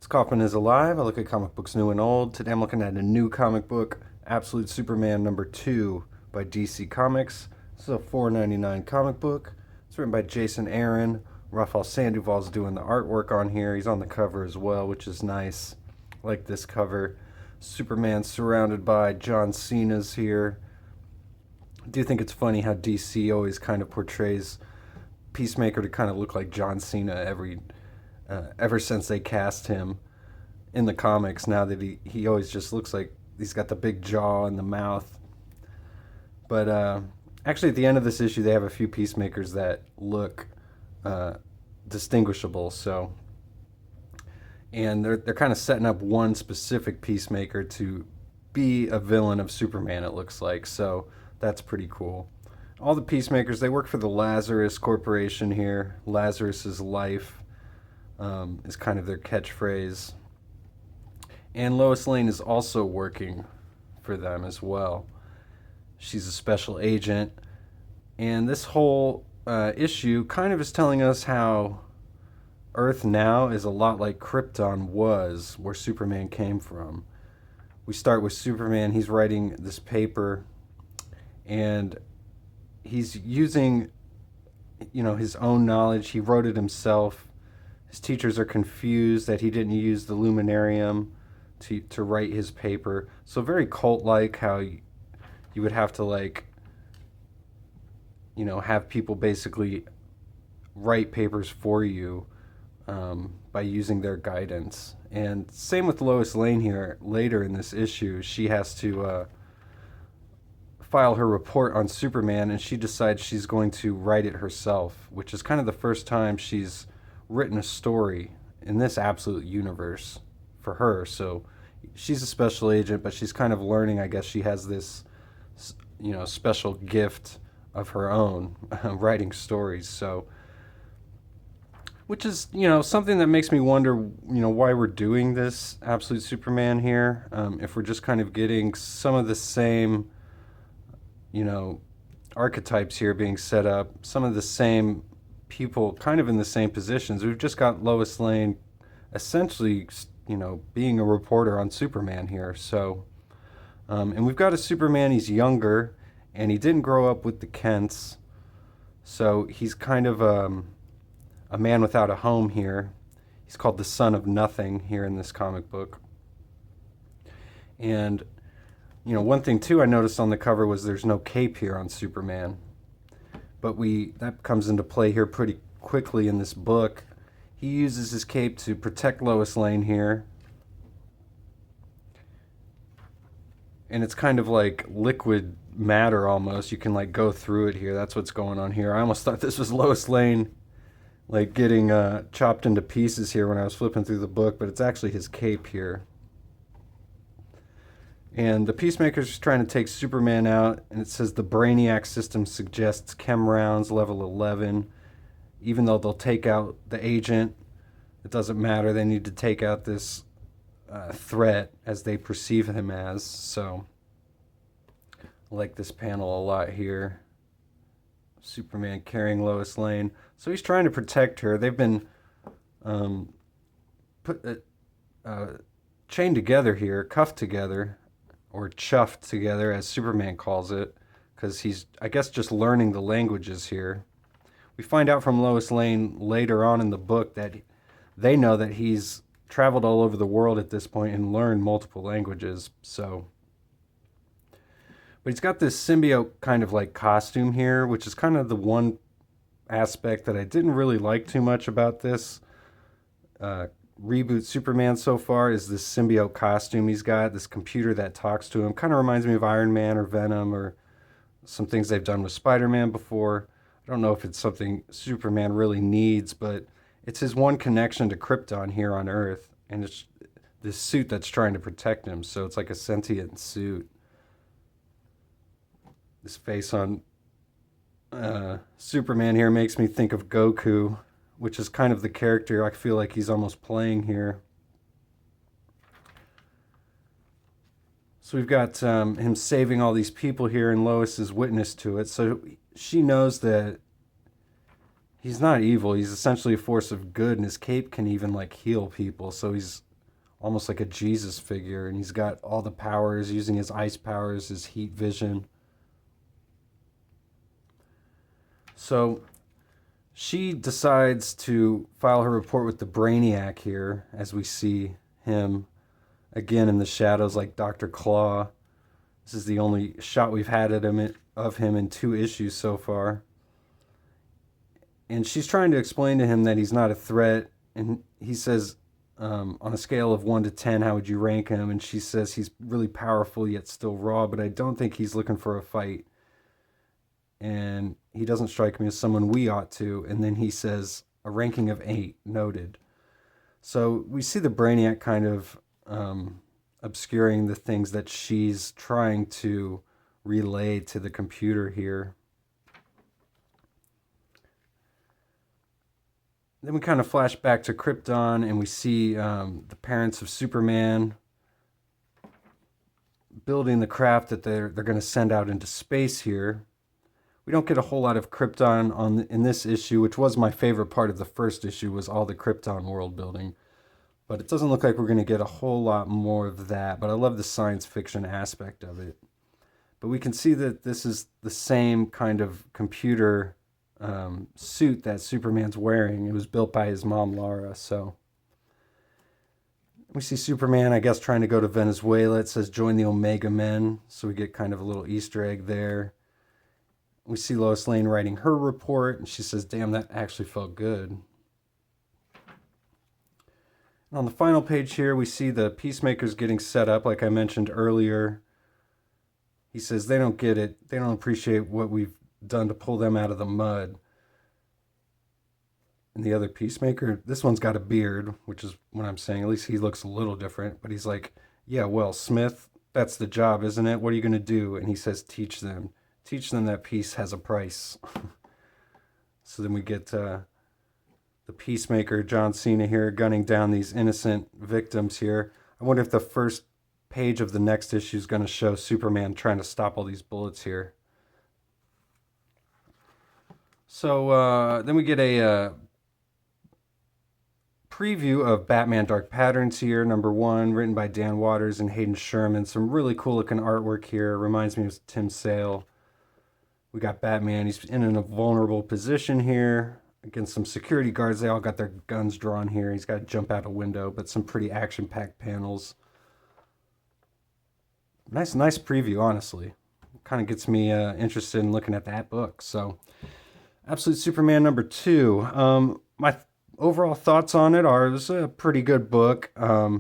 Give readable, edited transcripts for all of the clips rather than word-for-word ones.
This Kaufman is Alive. I look at comic books new and old. Today I'm looking at a new comic book, Absolute Superman #2 by DC Comics. This is a $4.99 comic book. It's written by Jason Aaron. Rafa Sandoval's doing the artwork on here. He's on the cover as well, which is nice. I like this cover. Superman surrounded by John Cena's here. I do think it's funny how DC always kind of portrays Peacemaker to kind of look like John Cena ever since they cast him in the comics. Now that he always just looks like he's got the big jaw and the mouth. But actually, at the end of this issue, they have a few Peacemakers that look distinguishable. So, and they're kind of setting up one specific Peacemaker to be a villain of Superman. It looks like, so that's pretty cool. All the Peacemakers, they work for the Lazarus Corporation here. Lazarus's life is kind of their catchphrase. And Lois Lane is also working for them as well. She's a special agent. And this whole issue kind of is telling us how Earth now is a lot like Krypton was, where Superman came from. We start with Superman. He's writing this paper, and he's using, his own knowledge. He wrote it himself. His teachers are confused that he didn't use the luminarium to write his paper. So very cult-like, how you would have to have people basically write papers for you by using their guidance. And same with Lois Lane here. Later in this issue, she has to file her report on Superman, and she decides she's going to write it herself, which is kind of the first time she's written a story in this absolute universe for her. So she's a special agent, but she's kind of learning. I guess she has this special gift of her own, writing stories. So, which is something that makes me wonder why we're doing this Absolute Superman here, if we're just kind of getting some of the same archetypes here being set up, some of the same people kind of in the same positions. We've just got Lois Lane essentially, being a reporter on Superman here. So, and we've got a Superman, he's younger, and he didn't grow up with the Kents. So he's kind of a man without a home here. He's called the Son of Nothing here in this comic book. And, one thing too I noticed on the cover was there's no cape here on Superman. But that comes into play here pretty quickly in this book. He uses his cape to protect Lois Lane here. And it's kind of like liquid matter almost. You can go through it here. That's what's going on here. I almost thought this was Lois Lane getting chopped into pieces here when I was flipping through the book, but it's actually his cape here. And the Peacemaker's just trying to take Superman out, and it says the Brainiac system suggests chem rounds level 11. Even though they'll take out the agent, it doesn't matter. They need to take out this threat as they perceive him as. So I like this panel a lot here. Superman carrying Lois Lane. So he's trying to protect her. They've been chained together here, cuffed together, or chuffed together, as Superman calls it, because he's, I guess, just learning the languages here. We find out from Lois Lane later on in the book that they know that he's traveled all over the world at this point and learned multiple languages. So, but he's got this symbiote kind of costume here, which is kind of the one aspect that I didn't really like too much about this reboot Superman so far, is this symbiote costume he's got, this computer that talks to him. Kind of reminds me of Iron Man or Venom or some things they've done with Spider-Man before. I don't know if it's something Superman really needs, but it's his one connection to Krypton here on Earth, and it's this suit that's trying to protect him, so it's like a sentient suit. This face on Superman here makes me think of Goku, which is kind of the character I feel like he's almost playing here. So we've got him saving all these people here, and Lois is witness to it. So she knows that he's not evil. He's essentially a force of good, and his cape can even heal people. So he's almost like a Jesus figure, and he's got all the powers, using his ice powers, his heat vision. So she decides to file her report with the Brainiac here, as we see him again in the shadows like Dr. Claw. This is the only shot we've had of him in 2 issues so far. And she's trying to explain to him that he's not a threat. And he says, on a scale of 1 to 10, how would you rank him? And she says he's really powerful yet still raw, but I don't think he's looking for a fight. And he doesn't strike me as someone we ought to. And then he says, a ranking of 8, noted. So we see the Brainiac kind of obscuring the things that she's trying to relay to the computer here. Then we kind of flash back to Krypton, and we see the parents of Superman building the craft that they're going to send out into space here. We don't get a whole lot of Krypton in this issue, which was my favorite part of the first issue, was all the Krypton world building. But it doesn't look like we're going to get a whole lot more of that. But I love the science fiction aspect of it. But we can see that this is the same kind of computer suit that Superman's wearing. It was built by his mom, Lara. So we see Superman, I guess, trying to go to Venezuela. It says join the Omega Men. So we get kind of a little Easter egg there. We see Lois Lane writing her report, and she says, damn, that actually felt good. And on the final page here, we see the Peacemakers getting set up, like I mentioned earlier. He says they don't get it. They don't appreciate what we've done to pull them out of the mud. And the other Peacemaker, this one's got a beard, which is what I'm saying. At least he looks a little different. But he's like, yeah, well, Smith, that's the job, isn't it? What are you going to do? And he says, teach them. Teach them that peace has a price. So then we get the Peacemaker, John Cena here, gunning down these innocent victims here. I wonder if the first page of the next issue is going to show Superman trying to stop all these bullets here. So then we get a preview of Batman Dark Patterns here, #1, written by Dan Waters and Hayden Sherman. Some really cool looking artwork here. Reminds me of Tim Sale. We got Batman. He's in a vulnerable position here against some security guards. They all got their guns drawn here. He's got to jump out a window, but some pretty action-packed panels. Nice preview, honestly. Kind of gets me interested in looking at that book. So, Absolute Superman #2. My overall thoughts on it are, it was a pretty good book. I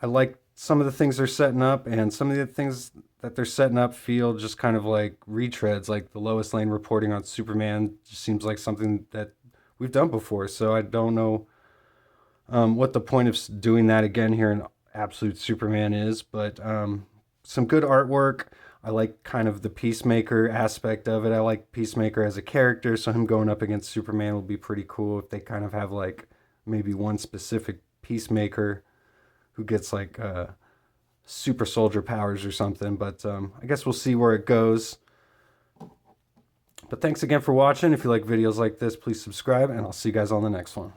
like some of the things they're setting up, and some of the things that they're setting up feel just kind of like retreads, like the Lois Lane reporting on Superman just seems like something that we've done before. So I don't know what the point of doing that again here in Absolute Superman is, but some good artwork. I like kind of the Peacemaker aspect of it. I like Peacemaker as a character, so him going up against Superman will be pretty cool if they kind of have like maybe one specific Peacemaker who gets like super soldier powers or something. But I guess we'll see where it goes. But thanks again for watching. If you like videos like this, please subscribe, and I'll see you guys on the next one.